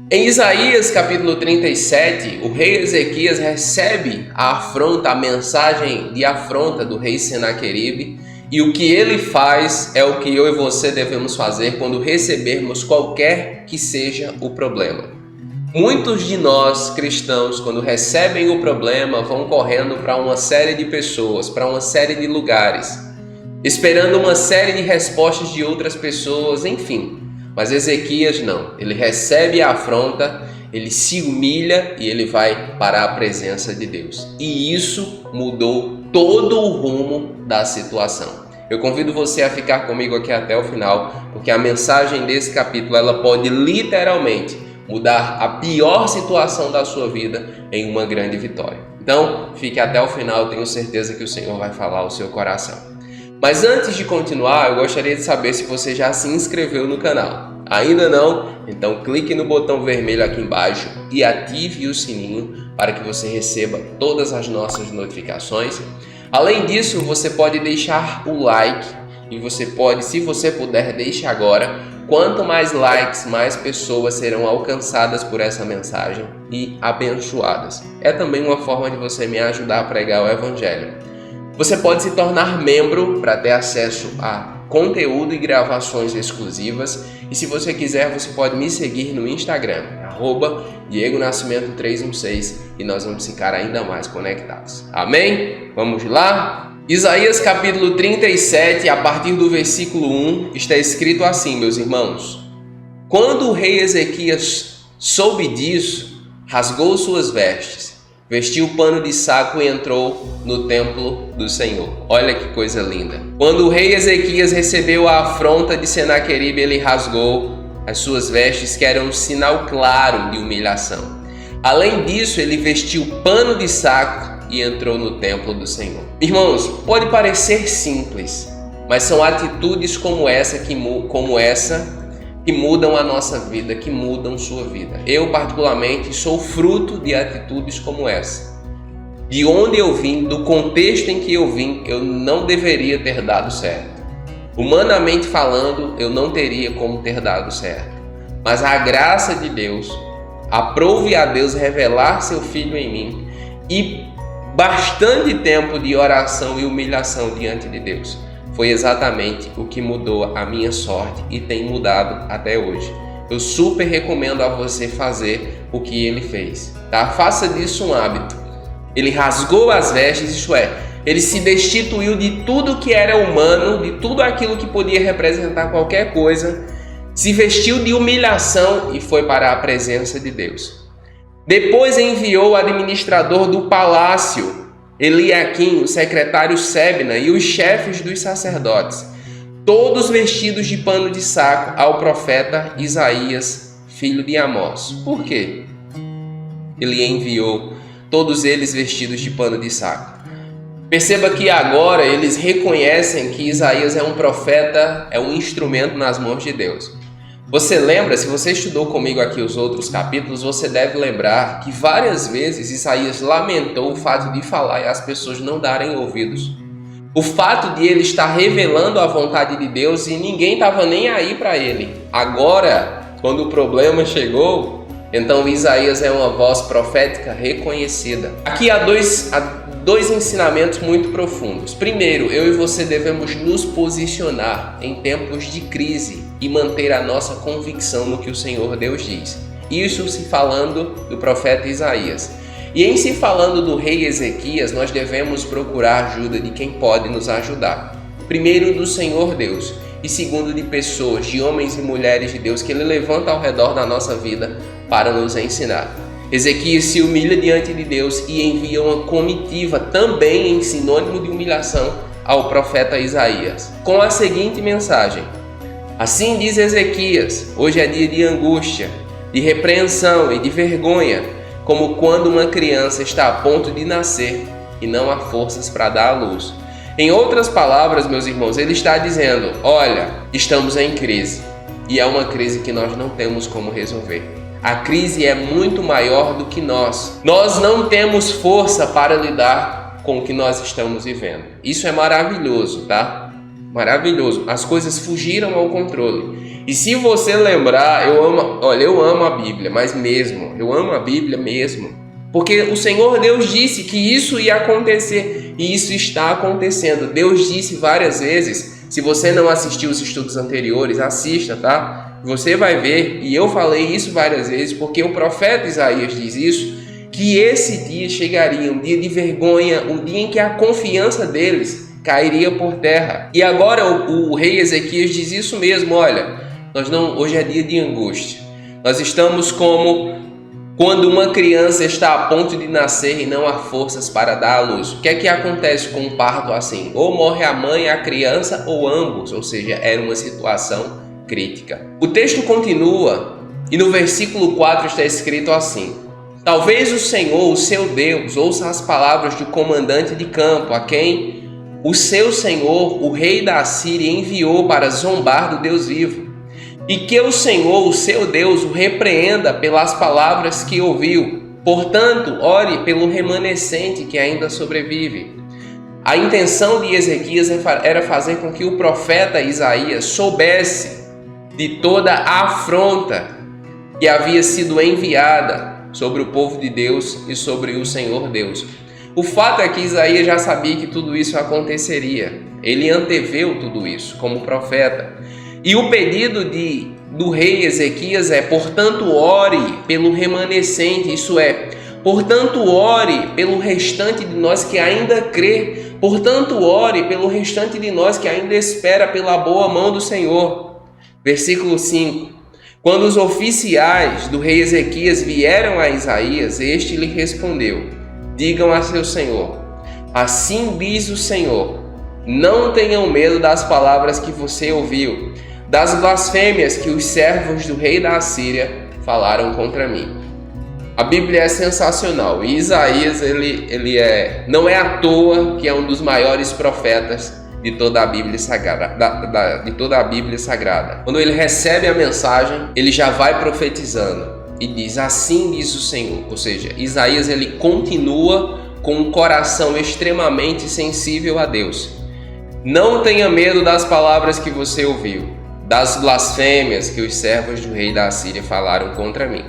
Em Isaías capítulo 37, o rei Ezequias recebe a afronta, a mensagem de afronta do rei Senaqueribe, e o que ele faz é o que eu e você devemos fazer quando recebermos qualquer que seja o problema. Muitos de nós cristãos, quando recebem o problema, vão correndo para uma série de pessoas, para uma série de lugares, esperando uma série de respostas de outras pessoas, enfim. Mas Ezequias não, ele recebe a afronta, ele se humilha e ele vai para a presença de Deus. E isso mudou todo o rumo da situação. Eu convido você a ficar comigo aqui até o final, porque a mensagem desse capítulo ela pode literalmente mudar a pior situação da sua vida em uma grande vitória. Então, fique até o final, tenho certeza que o Senhor vai falar ao seu coração. Mas antes de continuar, eu gostaria de saber se você já se inscreveu no canal. Ainda não? Então clique no botão vermelho aqui embaixo e ative o sininho para que você receba todas as nossas notificações. Além disso, você pode deixar o like e você pode, se você puder, deixe agora. Quanto mais likes, mais pessoas serão alcançadas por essa mensagem e abençoadas. É também uma forma de você me ajudar a pregar o Evangelho. Você pode se tornar membro para ter acesso a conteúdo e gravações exclusivas. E se você quiser, você pode me seguir no Instagram, @DiegoNascimento316, e nós vamos ficar ainda mais conectados. Amém? Vamos lá? Isaías capítulo 37, a partir do versículo 1, está escrito assim, meus irmãos. Quando o rei Ezequias soube disso, rasgou suas vestes, vestiu pano de saco e entrou no templo do Senhor. Olha que coisa linda. Quando o rei Ezequias recebeu a afronta de Senaqueribe, ele rasgou as suas vestes, que eram um sinal claro de humilhação. Além disso, ele vestiu pano de saco e entrou no templo do Senhor. Irmãos, pode parecer simples, mas são atitudes como essa que mudam a nossa vida, que mudam sua vida. Eu, particularmente, sou fruto de atitudes como essa. De onde eu vim, do contexto em que eu vim, eu não deveria ter dado certo. Humanamente falando, eu não teria como ter dado certo. Mas a graça de Deus, aprove a Deus revelar seu Filho em mim e bastante tempo de oração e humilhação diante de Deus. Foi exatamente o que mudou a minha sorte e tem mudado até hoje. Eu super recomendo a você fazer o que ele fez, tá? Faça disso um hábito. Ele rasgou as vestes, isto é, ele se destituiu de tudo que era humano, de tudo aquilo que podia representar qualquer coisa, se vestiu de humilhação e foi para a presença de Deus. Depois enviou o administrador do palácio, Eliaquim, o secretário Sebna e os chefes dos sacerdotes, todos vestidos de pano de saco, ao profeta Isaías, filho de Amós. Por quê? Ele enviou todos eles vestidos de pano de saco. Perceba que agora eles reconhecem que Isaías é um profeta, é um instrumento nas mãos de Deus. Você lembra, se você estudou comigo aqui os outros capítulos, você deve lembrar que várias vezes Isaías lamentou o fato de falar e as pessoas não darem ouvidos. O fato de ele estar revelando a vontade de Deus e ninguém estava nem aí para ele. Agora, quando o problema chegou, então Isaías é uma voz profética reconhecida. Aqui há dois ensinamentos muito profundos. Primeiro, eu e você devemos nos posicionar em tempos de crise e manter a nossa convicção no que o Senhor Deus diz. Isso se falando do profeta Isaías. E em se falando do rei Ezequias, nós devemos procurar a ajuda de quem pode nos ajudar. Primeiro, do Senhor Deus, e segundo, de pessoas, de homens e mulheres de Deus que Ele levanta ao redor da nossa vida para nos ensinar. Ezequias se humilha diante de Deus e envia uma comitiva, também em sinônimo de humilhação, ao profeta Isaías, com a seguinte mensagem: assim diz Ezequias, hoje é dia de angústia, de repreensão e de vergonha, como quando uma criança está a ponto de nascer e não há forças para dar à luz. Em outras palavras, meus irmãos, ele está dizendo: olha, estamos em crise, e é uma crise que nós não temos como resolver. A crise é muito maior do que nós. Nós não temos força para lidar com o que nós estamos vivendo. Isso é maravilhoso, tá? maravilhoso. As coisas fugiram ao controle. E se você lembrar, eu amo a Bíblia, mas mesmo, eu amo a Bíblia mesmo. Porque o Senhor Deus disse que isso ia acontecer e isso está acontecendo. Deus disse várias vezes, se você não assistiu os estudos anteriores, assista, tá? Você vai ver, e eu falei isso várias vezes, porque o profeta Isaías diz isso, que esse dia chegaria, um dia de vergonha, um dia em que a confiança deles cairia por terra. E agora o rei Ezequias diz isso mesmo, olha, hoje é dia de angústia. Nós estamos como quando uma criança está a ponto de nascer e não há forças para dar à luz. O que é que acontece com um parto assim? Ou morre a mãe, a criança, ou ambos, ou seja, era uma situação crítica. O texto continua e no versículo 4 está escrito assim: talvez o Senhor, o seu Deus, ouça as palavras do comandante de campo, a quem o seu senhor, o rei da Assíria, enviou para zombar do Deus vivo. E que o Senhor, o seu Deus, o repreenda pelas palavras que ouviu. Portanto, ore pelo remanescente que ainda sobrevive. A intenção de Ezequias era fazer com que o profeta Isaías soubesse de toda a afronta que havia sido enviada sobre o povo de Deus e sobre o Senhor Deus. O fato é que Isaías já sabia que tudo isso aconteceria. Ele anteveu tudo isso como profeta. E o pedido do rei Ezequias é, portanto, ore pelo remanescente, isso é, portanto, ore pelo restante de nós que ainda crê, portanto, ore pelo restante de nós que ainda espera pela boa mão do Senhor. Versículo 5. Quando os oficiais do rei Ezequias vieram a Isaías, este lhe respondeu: digam a seu senhor, assim diz o Senhor, não tenham medo das palavras que você ouviu, das blasfêmias que os servos do rei da Assíria falaram contra mim. A Bíblia é sensacional e Isaías não é à toa que é um dos maiores profetas de toda a Bíblia Sagrada. Quando ele recebe a mensagem, ele já vai profetizando e diz: assim diz o Senhor. Ou seja, Isaías ele continua com um coração extremamente sensível a Deus. Não tenha medo das palavras que você ouviu, das blasfêmias que os servos do rei da Assíria falaram contra mim.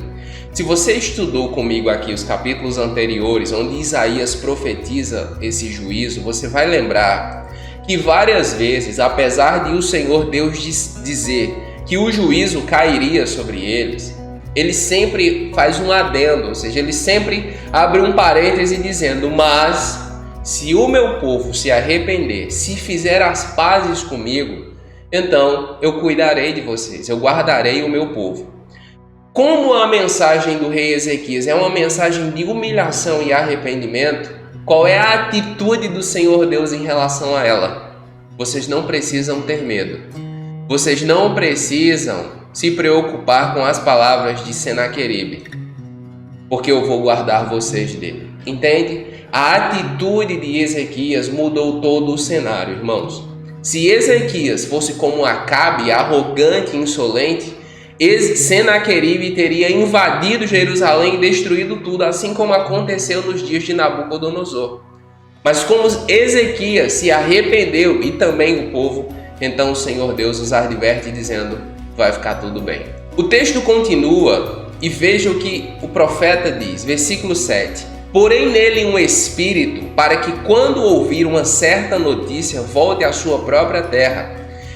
Se você estudou comigo aqui os capítulos anteriores, onde Isaías profetiza esse juízo, você vai lembrar que várias vezes, apesar de o Senhor Deus dizer que o juízo cairia sobre eles, ele sempre faz um adendo, ou seja, ele sempre abre um parêntese dizendo: mas se o meu povo se arrepender, se fizer as pazes comigo, então eu cuidarei de vocês, eu guardarei o meu povo. Como a mensagem do rei Ezequias é uma mensagem de humilhação e arrependimento, qual é a atitude do Senhor Deus em relação a ela? Vocês não precisam ter medo. Vocês não precisam se preocupar com as palavras de Senaqueribe, porque eu vou guardar vocês dele. Entende? A atitude de Ezequias mudou todo o cenário, irmãos. Se Ezequias fosse como Acabe, arrogante e insolente, Senaqueribe teria invadido Jerusalém e destruído tudo, assim como aconteceu nos dias de Nabucodonosor. Mas como Ezequias se arrependeu e também o povo, então o Senhor Deus os adverte dizendo: vai ficar tudo bem. O texto continua e veja o que o profeta diz, versículo 7. Porém nele um espírito, para que quando ouvir uma certa notícia, volte à sua própria terra,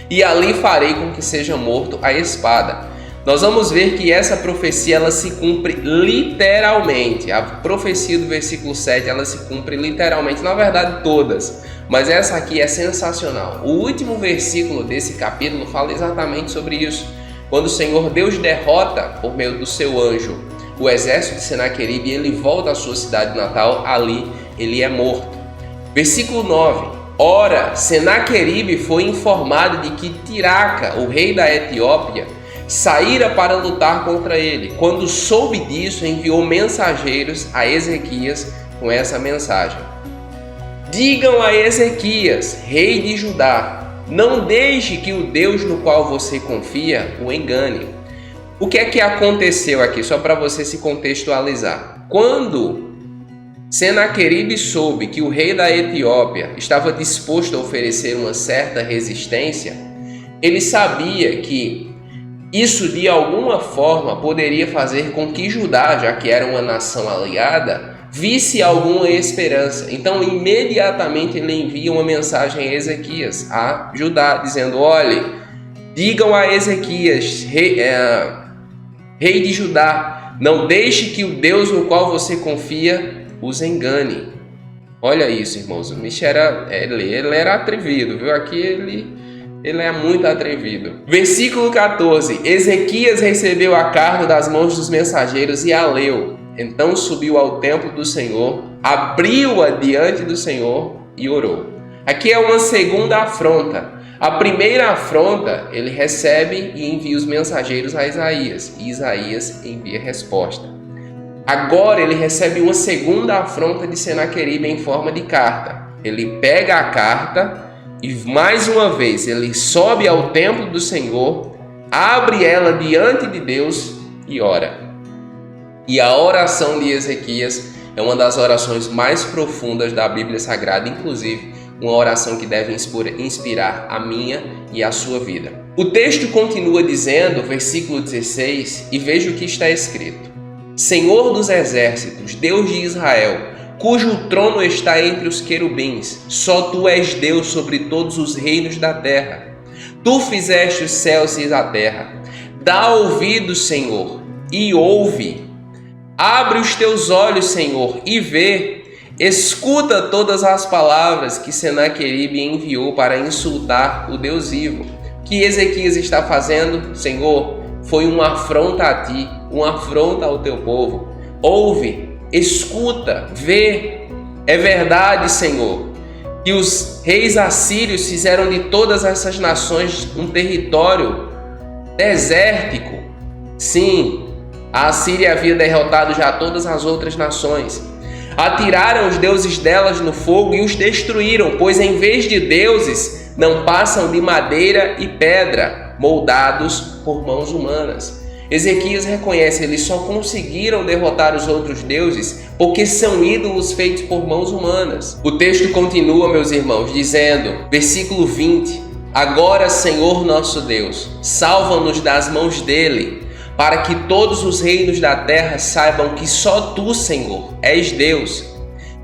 e ali farei com que seja morto a espada. Nós vamos ver que essa profecia ela se cumpre literalmente. A profecia do versículo 7 ela se cumpre literalmente, na verdade todas, mas essa aqui é sensacional. O último versículo desse capítulo fala exatamente sobre isso. Quando o Senhor Deus derrota por meio do seu anjo o exército de Senaqueribe e ele volta à sua cidade natal, ali ele é morto. Versículo 9. Ora, Senaqueribe foi informado de que Tiraca, o rei da Etiópia, saíra para lutar contra ele. Quando soube disso, enviou mensageiros a Ezequias com essa mensagem: digam a Ezequias, rei de Judá, não deixe que o Deus no qual você confia o engane. O que é que aconteceu aqui? Só para você se contextualizar. Quando Senaqueribe soube que o rei da Etiópia estava disposto a oferecer uma certa resistência, ele sabia que isso de alguma forma poderia fazer com que Judá, já que era uma nação aliada, visse alguma esperança. Então imediatamente ele envia uma mensagem a Ezequias, a Judá, dizendo: olhe, digam a Ezequias, rei de Judá, não deixe que o Deus no qual você confia os engane. Olha isso, irmãos, o Michel era atrevido, viu? Aqui ele é muito atrevido. Versículo 14. Ezequias recebeu a carta das mãos dos mensageiros e a leu. Então subiu ao templo do Senhor, abriu-a diante do Senhor e orou. Aqui é uma segunda afronta. A primeira afronta, ele recebe e envia os mensageiros a Isaías. E Isaías envia resposta. Agora ele recebe uma segunda afronta de Senaqueribe em forma de carta. Ele pega a carta e mais uma vez ele sobe ao templo do Senhor, abre ela diante de Deus e ora. E a oração de Ezequias é uma das orações mais profundas da Bíblia Sagrada, inclusive uma oração que deve inspirar a minha e a sua vida. O texto continua dizendo, versículo 16, e veja o que está escrito: Senhor dos exércitos, Deus de Israel, cujo trono está entre os querubins, só tu és Deus sobre todos os reinos da terra. Tu fizeste os céus e a terra. Dá ouvidos, Senhor, e ouve. Abre os teus olhos, Senhor, e vê. Escuta todas as palavras que Senaqueribe enviou para insultar o Deus vivo. O que Ezequias está fazendo, Senhor, foi uma afronta a ti, uma afronta ao teu povo. Ouve, escuta, vê. É verdade, Senhor, que os reis assírios fizeram de todas essas nações um território desértico. Sim, a Assíria havia derrotado já todas as outras nações. Atiraram os deuses delas no fogo e os destruíram, pois em vez de deuses, não passam de madeira e pedra, moldados por mãos humanas. Ezequias reconhece, eles só conseguiram derrotar os outros deuses porque são ídolos feitos por mãos humanas. O texto continua, meus irmãos, dizendo, versículo 20, agora, Senhor nosso Deus, salva-nos das mãos dele, para que todos os reinos da terra saibam que só tu, Senhor, és Deus.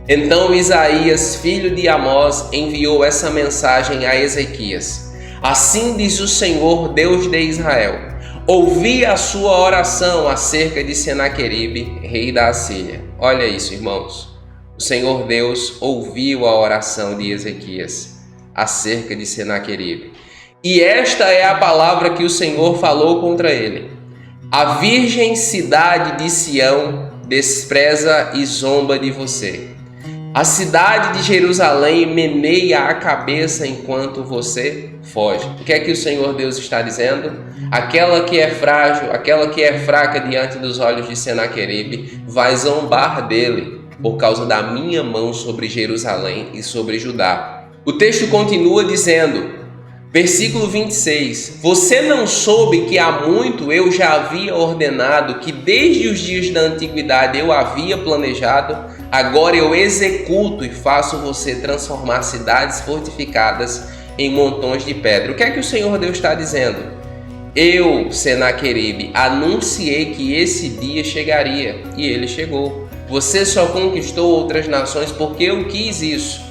Então Isaías, filho de Amós, enviou essa mensagem a Ezequias. Assim diz o Senhor, Deus de Israel: ouvi a sua oração acerca de Senaqueribe, rei da Assíria. Olha isso, irmãos. O Senhor Deus ouviu a oração de Ezequias acerca de Senaqueribe. E esta é a palavra que o Senhor falou contra ele: a virgem cidade de Sião despreza e zomba de você. A cidade de Jerusalém meneia a cabeça enquanto você foge. O que é que o Senhor Deus está dizendo? Aquela que é frágil, aquela que é fraca diante dos olhos de Senaqueribe, vai zombar dele por causa da minha mão sobre Jerusalém e sobre Judá. O texto continua dizendo, versículo 26, você não soube que há muito eu já havia ordenado, que desde os dias da antiguidade eu havia planejado, agora eu executo e faço você transformar cidades fortificadas em montões de pedra. O que é que o Senhor Deus está dizendo? Eu, Senaqueribe, anunciei que esse dia chegaria e ele chegou. Você só conquistou outras nações porque eu quis isso.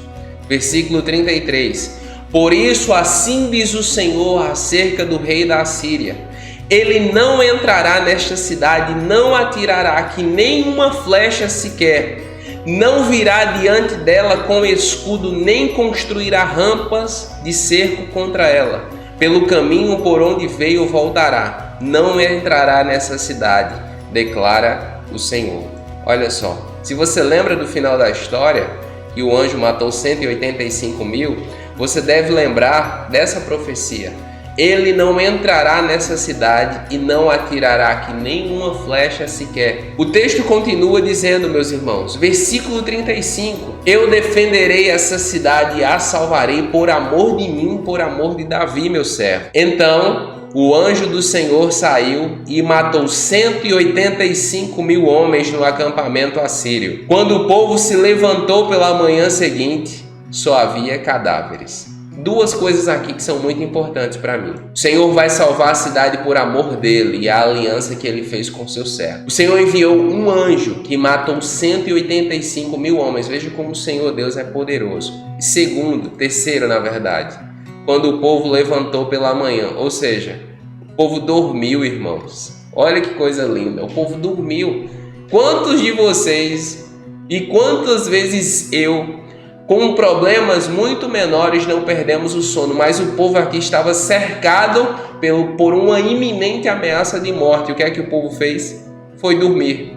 Versículo 33. Por isso, assim diz o Senhor acerca do rei da Assíria: ele não entrará nesta cidade, não atirará aqui nenhuma flecha sequer, não virá diante dela com escudo, nem construirá rampas de cerco contra ela. Pelo caminho por onde veio voltará, não entrará nessa cidade, declara o Senhor. Olha só, se você lembra do final da história, que o anjo matou 185 mil, você deve lembrar dessa profecia. Ele não entrará nessa cidade e não atirará aqui nenhuma flecha sequer. O texto continua dizendo, meus irmãos, versículo 35, eu defenderei essa cidade e a salvarei por amor de mim, por amor de Davi, meu servo. Então, o anjo do Senhor saiu e matou 185.000 homens no acampamento assírio. Quando o povo se levantou pela manhã seguinte, só havia cadáveres. Duas coisas aqui que são muito importantes para mim. O Senhor vai salvar a cidade por amor dele e a aliança que ele fez com seu servo. O Senhor enviou um anjo que matou 185.000 homens. Veja como o Senhor Deus é poderoso. Terceiro, na verdade, quando o povo levantou pela manhã, ou seja, o povo dormiu, irmãos. Olha que coisa linda, o povo dormiu. Quantos de vocês e quantas vezes eu, com problemas muito menores, não perdemos o sono, mas o povo aqui estava cercado por uma iminente ameaça de morte. O que é que o povo fez? Foi dormir.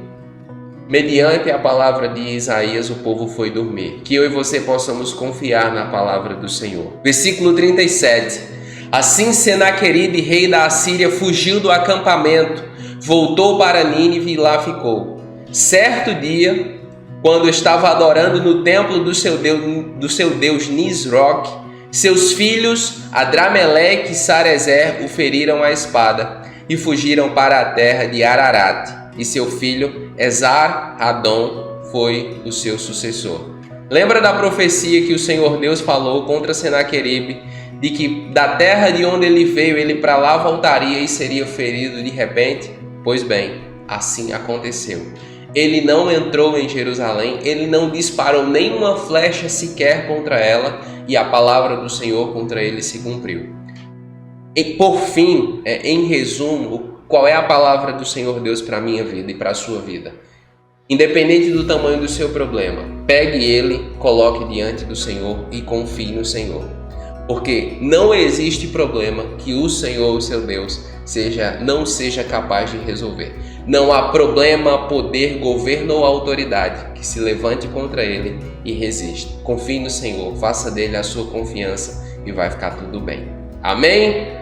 Mediante a palavra de Isaías, o povo foi dormir. Que eu e você possamos confiar na palavra do Senhor. Versículo 37. Assim Senaqueribe, rei da Assíria, fugiu do acampamento, voltou para Nínive e lá ficou. Certo dia, quando estava adorando no templo do seu deus Nisroque, seus filhos Adrameleque e Sarezer o feriram à espada e fugiram para a terra de Ararat. E seu filho Esar-Hadon foi o seu sucessor. Lembra da profecia que o Senhor Deus falou contra Senaqueribe, de que da terra de onde ele veio, ele para lá voltaria e seria ferido de repente? Pois bem, assim aconteceu. Ele não entrou em Jerusalém, ele não disparou nenhuma flecha sequer contra ela, e a palavra do Senhor contra ele se cumpriu. E por fim, em resumo, qual é a palavra do Senhor Deus para a minha vida e para a sua vida? Independente do tamanho do seu problema, pegue ele, coloque diante do Senhor e confie no Senhor. Porque não existe problema que o Senhor, o seu Deus, não seja capaz de resolver. Não há problema, poder, governo ou autoridade que se levante contra ele e resista. Confie no Senhor, faça dele a sua confiança e vai ficar tudo bem. Amém?